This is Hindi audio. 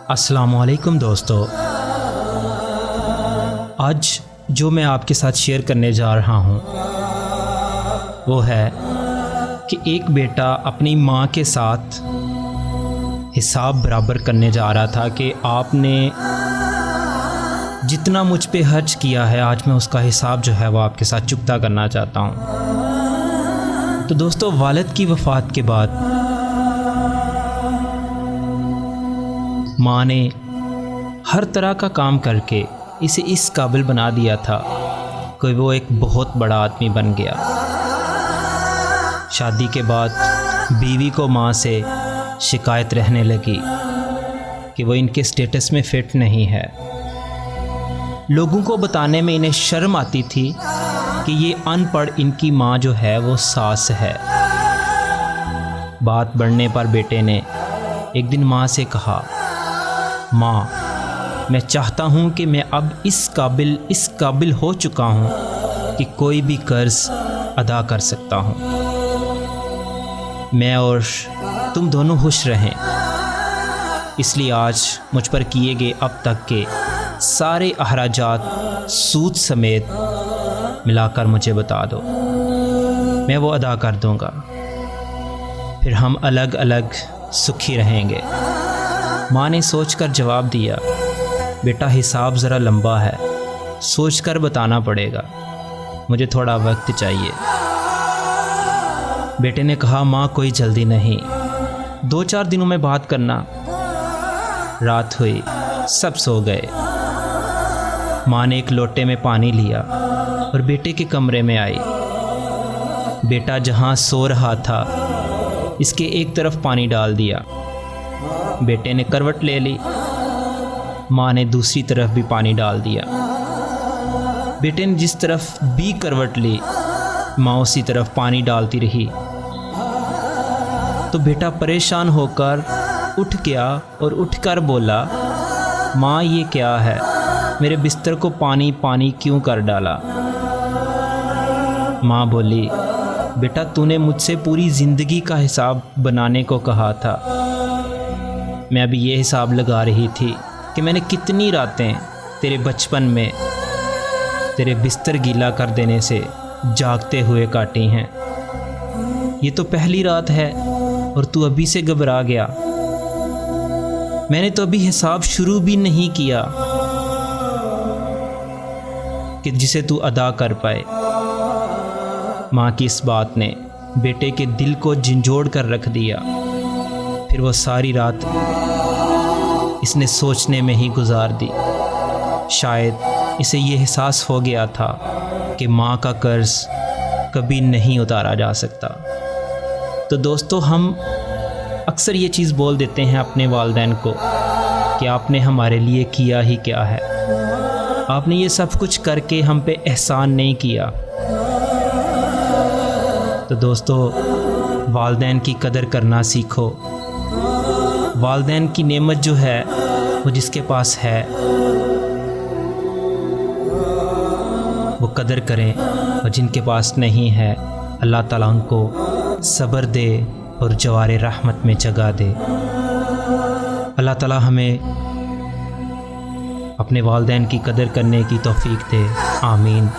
अस्सलामुअलैकुम दोस्तों, आज जो मैं आपके साथ शेयर करने जा रहा हूँ वो है कि एक बेटा अपनी माँ के साथ हिसाब बराबर करने जा रहा था कि आपने जितना मुझ पे खर्च किया है आज मैं उसका हिसाब जो है वो आपके साथ चुकता करना चाहता हूँ। तो दोस्तों, वालिद की वफ़ात के बाद माँ ने हर तरह का काम करके इसे इस काबिल बना दिया था कि वो एक बहुत बड़ा आदमी बन गया। शादी के बाद बीवी को माँ से शिकायत रहने लगी कि वो इनके स्टेटस में फ़िट नहीं है। लोगों को बताने में इन्हें शर्म आती थी कि ये अनपढ़ इनकी माँ जो है वो सास है। बात बढ़ने पर बेटे ने एक दिन माँ से कहा, माँ, मैं चाहता हूँ कि मैं अब इस काबिल हो चुका हूँ कि कोई भी कर्ज़ अदा कर सकता हूँ। मैं और तुम दोनों खुश रहें, इसलिए आज मुझ पर किए गए अब तक के सारे अखराजात सूद समेत मिलाकर मुझे बता दो, मैं वो अदा कर दूँगा। फिर हम अलग अलग सुखी रहेंगे। माँ ने सोचकर जवाब दिया, बेटा हिसाब ज़रा लंबा है, सोचकर बताना पड़ेगा, मुझे थोड़ा वक्त चाहिए। बेटे ने कहा, माँ कोई जल्दी नहीं, 2-4 दिनों में बात करना। रात हुई, सब सो गए। माँ ने एक लोटे में पानी लिया और बेटे के कमरे में आई। बेटा जहाँ सो रहा था इसके एक तरफ पानी डाल दिया। बेटे ने करवट ले ली। माँ ने दूसरी तरफ भी पानी डाल दिया। बेटे ने जिस तरफ भी करवट ली माँ उसी तरफ पानी डालती रही। तो बेटा परेशान होकर उठ गया और उठकर बोला, माँ ये क्या है, मेरे बिस्तर को पानी पानी क्यों कर डाला। माँ बोली, बेटा तूने मुझसे पूरी ज़िंदगी का हिसाब बनाने को कहा था। मैं अभी ये हिसाब लगा रही थी कि मैंने कितनी रातें तेरे बचपन में तेरे बिस्तर गीला कर देने से जागते हुए काटी हैं। ये तो पहली रात है और तू अभी से घबरा गया। मैंने तो अभी हिसाब शुरू भी नहीं किया कि जिसे तू अदा कर पाए। माँ की इस बात ने बेटे के दिल को झंझोड़ कर रख दिया। फिर वो सारी रात इसने सोचने में ही गुजार दी। शायद इसे ये एहसास हो गया था कि माँ का कर्ज़ कभी नहीं उतारा जा सकता। तो दोस्तों, हम अक्सर ये चीज़ बोल देते हैं अपने वालिदैन को कि आपने हमारे लिए किया ही क्या है, आपने ये सब कुछ करके हम पे एहसान नहीं किया। तो दोस्तों, वालिदैन की कदर करना सीखो। वालिदैन की नेमत जो है वो जिसके पास है वो कदर करें, और जिनके पास नहीं है अल्लाह ताला उनको सब्र दे और जवारे रहमत में जगह दे। अल्लाह ताला हमें अपने वालिदैन की कदर करने की तौफीक दे। आमीन।